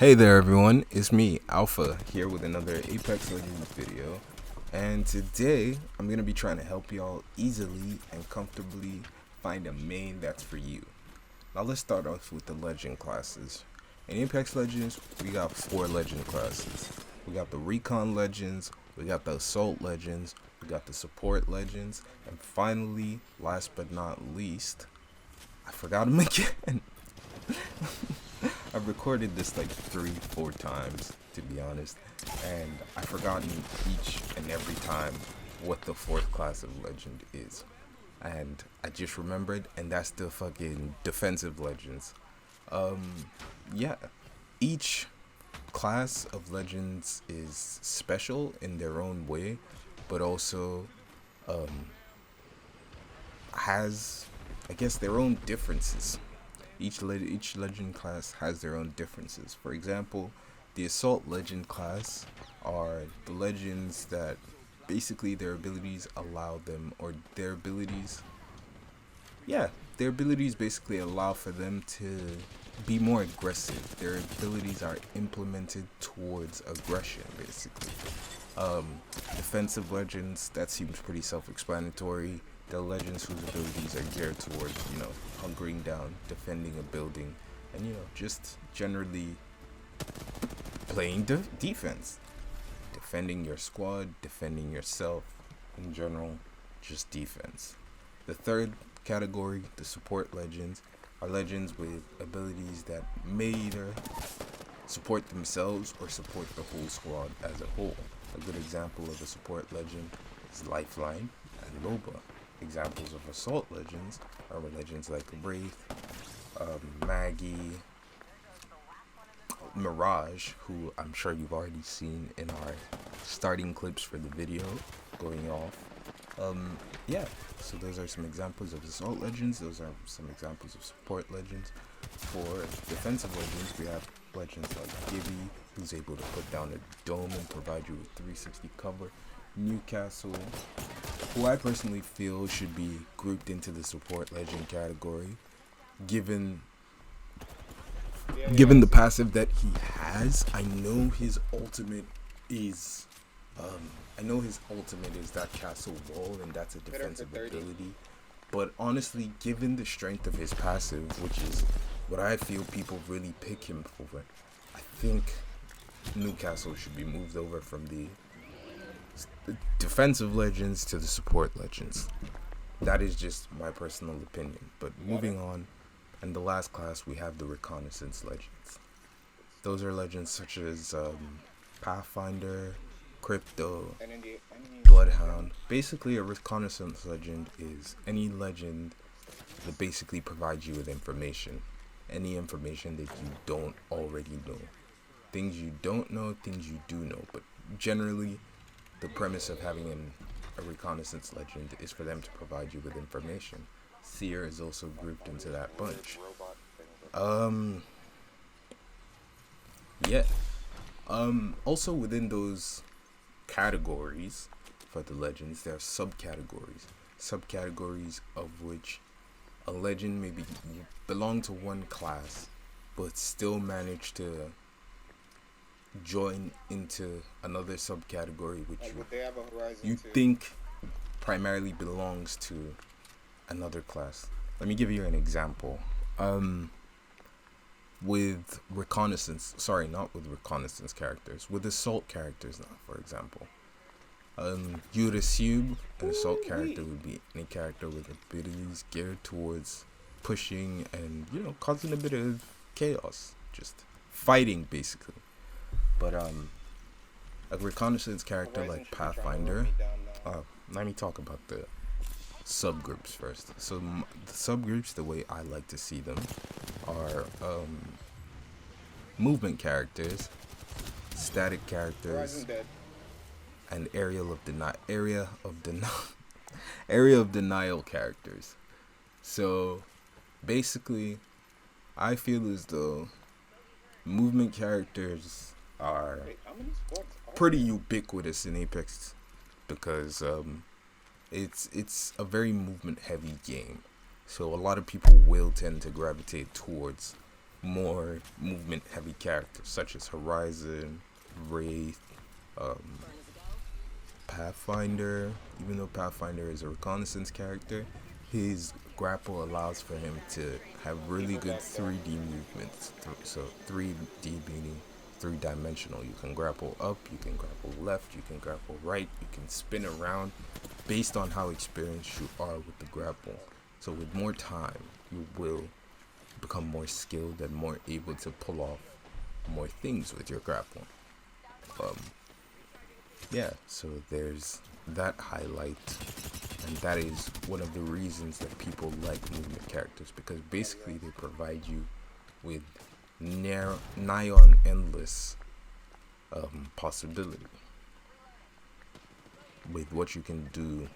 Hey there everyone, it's me, Alpha, here with another Apex Legends video. And today, I'm going to be trying to help y'all easily and comfortably find a main that's for you. Now let's start off with the Legend classes. In Apex Legends, we got 4 Legend classes. We got the Recon Legends, we got the Assault Legends, we got the Support Legends, and finally, last but not least, I forgot them again. I've recorded this like 3-4 times, to be honest, and I've forgotten each and every time what the 4th class of Legend is. And I just remembered, and that's the fucking Defensive Legends. Yeah, each class of Legends is special in their own way, but also has, I guess, their own differences. Each legend class has their own differences. For example, the Assault Legend class are the legends that basically their abilities allow them, or their abilities basically allow for them to be more aggressive. Their abilities are implemented towards aggression, basically. Defensive legends, that seems pretty self-explanatory. The legends whose abilities are geared towards, hunkering down, defending a building, and, just generally playing defense. Defending your squad, defending yourself, in general, just defense. The third category, the support legends, are legends with abilities that may either support themselves or support the whole squad as a whole. A good example of a support legend is Lifeline and Loba. Examples of assault legends are legends like Wraith, Maggie, Mirage, who I'm sure you've already seen in our starting clips for the video going off. Yeah, so those are some examples of assault legends. Those are some examples of support legends. For defensive legends, we have legends like Gibby, who's able to put down a dome and provide you with 360 cover. Newcastle, who I personally feel should be grouped into the support legend category, given the passive that he has. I know his ultimate is that castle wall, and that's a defensive ability. But honestly, given the strength of his passive, which is what I feel people really pick him for, I think Newcastle should be moved over from the defensive legends to the support legends. That is just my personal opinion. But moving on, and the last class, we have the reconnaissance legends. Those are legends such as Pathfinder, Crypto, Bloodhound. Basically, a reconnaissance legend is any legend that basically provides you with information. Any information that you don't already know. Things you don't know, things you do know. But generally, the premise of having a reconnaissance legend is for them to provide you with information. Seer is also grouped into that bunch. Yeah. Also within those categories for the legends, there are subcategories. Subcategories of which a legend maybe belong to one class, but still manage to join into another subcategory which you think primarily belongs to another class. Let me give you an example. With not with reconnaissance characters, with assault characters now, for example. You would assume an assault character would be any character with abilities geared towards pushing and, causing a bit of chaos. Just fighting, basically. But a reconnaissance character like Pathfinder, let me talk about the subgroups first. So the subgroups, the way I like to see them, are movement characters, static characters, and area of denial characters. So basically, I feel as though movement characters are pretty ubiquitous in Apex because it's a very movement heavy game. So a lot of people will tend to gravitate towards more movement heavy characters such as Horizon, Wraith, um, Pathfinder. Even though Pathfinder is a reconnaissance character, his grapple allows for him to have really good 3D movements. So 3D meaning three-dimensional. You can grapple up, you can grapple left, you can grapple right, you can spin around based on how experienced you are with the grapple. So with more time, you will become more skilled and more able to pull off more things with your grapple. Um, yeah, so there's that highlight, and that is one of the reasons that people like movement characters, because basically they provide you with nigh on endless possibility with what you can do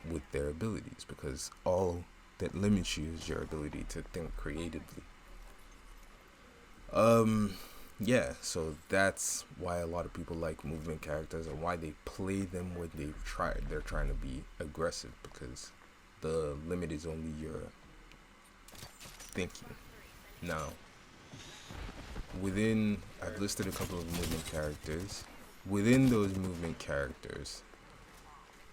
with their abilities, because all that limits you is your ability to think creatively. Yeah, so that's why a lot of people like movement characters and why they play them when they're trying to be aggressive, because the limit is only your thinking. Now, I've listed a couple of movement characters. Within those movement characters,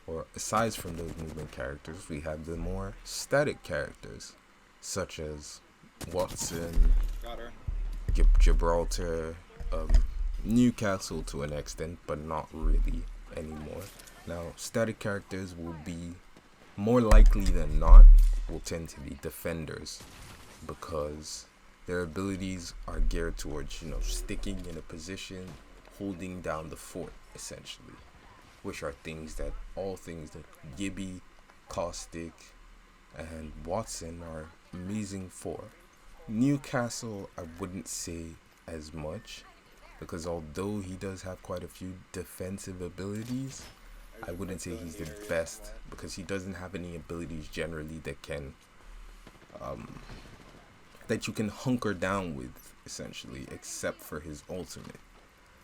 or aside from those movement characters, we have the more static characters, such as Watson, Gibraltar, Newcastle to an extent, but not really anymore. Now, static characters will be more likely than not will tend to be defenders, because their abilities are geared towards, sticking in a position, holding down the fort, essentially, which are all things that Gibby, Caustic, and Watson are amazing for. Newcastle, I wouldn't say as much, because although he does have quite a few defensive abilities, I wouldn't say he's the best, because he doesn't have any abilities generally that you can hunker down with, essentially, except for his ultimate.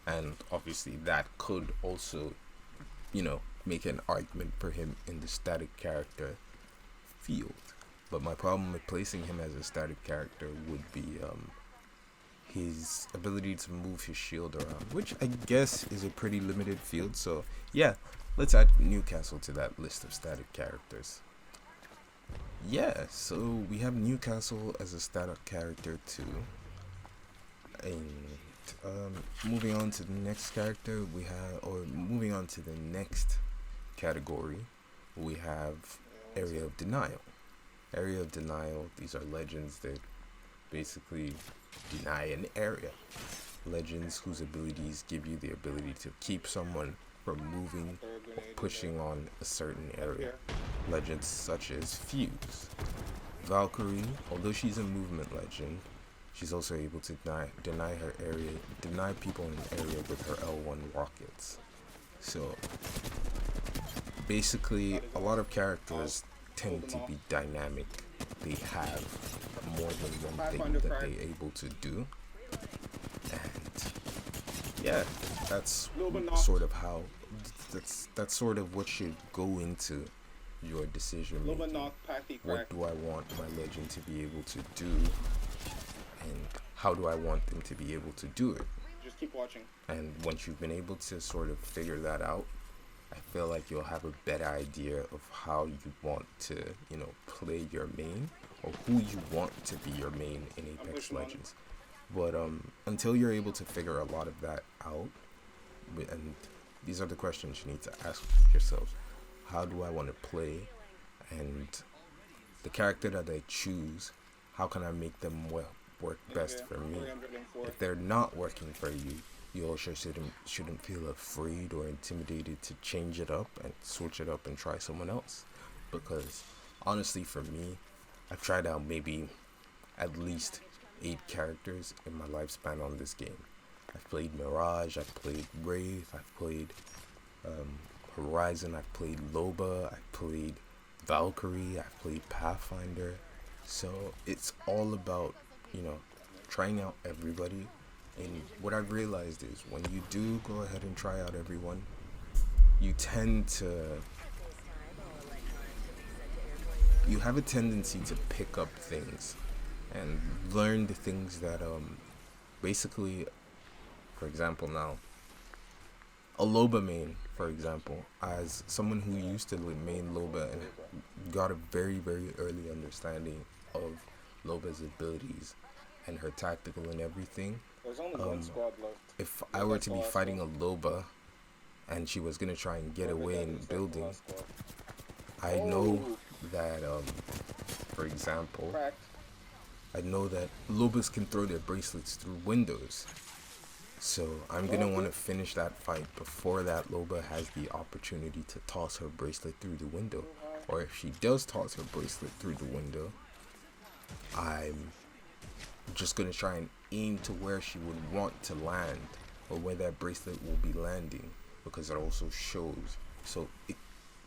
And obviously that could also, make an argument for him in the static character field. But my problem with placing him as a static character would be his ability to move his shield around, which I guess is a pretty limited field. So yeah, let's add Newcastle to that list of static characters. Yeah, so we have Newcastle as a static character too. And moving on to the next category, we have Area of Denial. Area of Denial, these are legends that basically deny an area. Legends whose abilities give you the ability to keep someone from moving or pushing on a certain area. Legends such as Fuse. Valkyrie, although she's a movement legend, she's also able to deny people in an area with her L1 rockets. So basically, a lot of characters tend to be dynamic. They have more than one thing that they're able to do. And yeah, that's sort of how that's sort of what should go into your decision making. What do I want my legend to be able to do, and how do I want them to be able to do it? Just keep watching. And once you've been able to sort of figure that out, I feel like you'll have a better idea of how you want to, play your main, or who you want to be your main in Apex Legends. But until you're able to figure a lot of that out, and these are the questions you need to ask yourselves: how do I want to play, and the character that I choose, how can I make them work best for me? If they're not working for you, you also shouldn't feel afraid or intimidated to change it up and switch it up and try someone else. Because honestly, for me, I've tried out maybe at least 8 characters in my lifespan on this game. I've played Mirage, I've played Wraith, I've played Horizon, I've played Loba, I've played Valkyrie, I've played Pathfinder. So it's all about, trying out everybody. And what I've realized is when you do go ahead and try out everyone, you have a tendency to pick up things and learn the things that basically, for example, now a Loba main, for example, as someone who used to main Loba and got a very early understanding of Loba's abilities and her tactical and everything. There's only one squad left. If I were to be fighting a Loba and she was gonna try and get away in building, I know that for example, I know that Lobas can throw their bracelets through windows. So I'm gonna want to finish that fight before that Loba has the opportunity to toss her bracelet through the window. Or if she does toss her bracelet through the window, I'm just gonna try and aim to where she would want to land, or where that bracelet will be landing, because it also shows. So it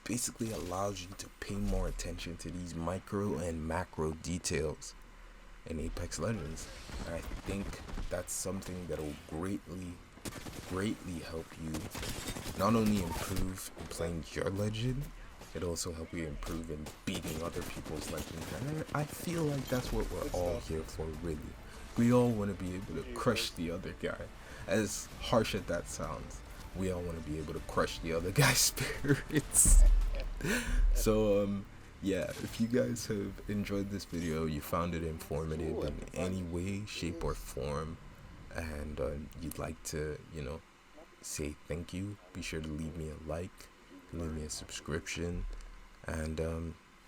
basically allows you to pay more attention to these micro and macro details in Apex Legends. And I think that's something that will greatly help you not only improve in playing your legend, it'll also help you improve in beating other people's legends. And I feel like that's what we're all here for, really. We all want to be able to crush the other guy. As harsh as that sounds, we all want to be able to crush the other guy's spirits. So yeah, if you guys have enjoyed this video, you found it informative in any way, shape or form, and you'd like to, say thank you, be sure to leave me a like, leave me a subscription, and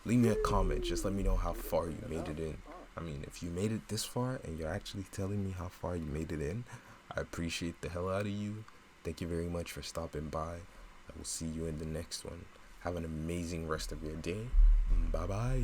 leave me a comment. Just let me know how far you made it in. I mean, if you made it this far and you're actually telling me how far you made it in, I appreciate the hell out of you. Thank you very much for stopping by. I will see you in the next one. Have an amazing rest of your day. Bye bye.